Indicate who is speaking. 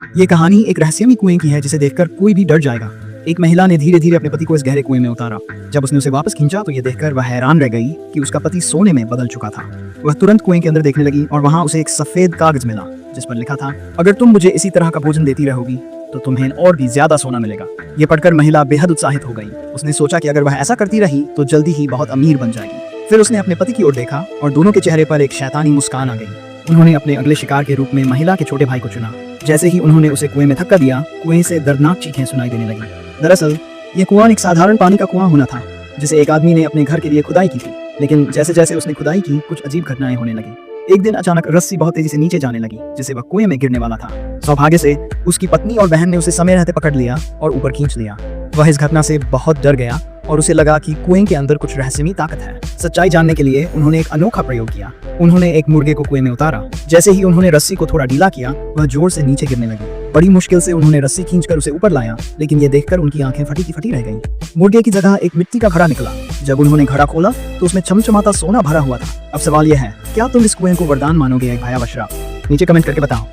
Speaker 1: ये कहानी एक रहस्यमयी कुएं की है जिसे देखकर कोई भी डर जाएगा। एक महिला ने धीरे धीरे अपने पति को इस गहरे कुएं में उतारा। जब उसने उसे वापस खींचा तो ये देखकर वह हैरान रह गई कि उसका पति सोने में बदल चुका था। वह तुरंत कुएं के अंदर देखने लगी और वहां उसे एक सफेद कागज मिला जिस पर लिखा था, अगर तुम मुझे इसी तरह का भोजन देती रहोगी तो तुम्हें और भी ज्यादा सोना मिलेगा। ये पढ़कर महिला बेहद उत्साहित हो गई। उसने सोचा कि अगर वह ऐसा करती रही तो जल्दी ही बहुत अमीर बन जाएगी। फिर उसने अपने पति की ओर देखा और दोनों के चेहरे पर एक शैतानी मुस्कान आ गई। उन्होंने अपने अगले शिकार के रूप में महिला के छोटे भाई को चुना। जैसे ही उन्होंने उसे कुएं में धक्का दिया, कुएं से दर्दनाक चीखें सुनाई देने लगी। दरअसल ये कुआं एक साधारण पानी का कुआं होना था जिसे एक आदमी ने अपने घर के लिए खुदाई की थी। लेकिन जैसे जैसे उसने खुदाई की, कुछ अजीब घटनाएं होने लगी। एक दिन अचानक रस्सी बहुत तेजी से नीचे जाने लगी जिससे वह कुएं में गिरने वाला था। सौभाग्य से उसकी पत्नी और बहन ने उसे समय रहते पकड़ लिया और ऊपर खींच लिया। वह इस घटना से बहुत डर गया और उसे लगा कि कुएं के अंदर कुछ रहस्यमयी ताकत है। सच्चाई जानने के लिए उन्होंने एक अनोखा प्रयोग किया। उन्होंने एक मुर्गे को कुएं में उतारा। जैसे ही उन्होंने रस्सी को थोड़ा ढीला किया, वह जोर से नीचे गिरने लगी। बड़ी मुश्किल से उन्होंने रस्सी खींचकर उसे ऊपर लाया, लेकिन ये देखकर उनकी आंखें फटी की फटी रह गईं। मुर्गे की जगह एक मिट्टी का घड़ा निकला। जब उन्होंने घड़ा खोला तो उसमें चमचमाता सोना भरा हुआ था। अब सवाल यह है, क्या तुम इस कुएं को वरदान मानोगे या भयावह श्राप? नीचे कमेंट करके बताओ।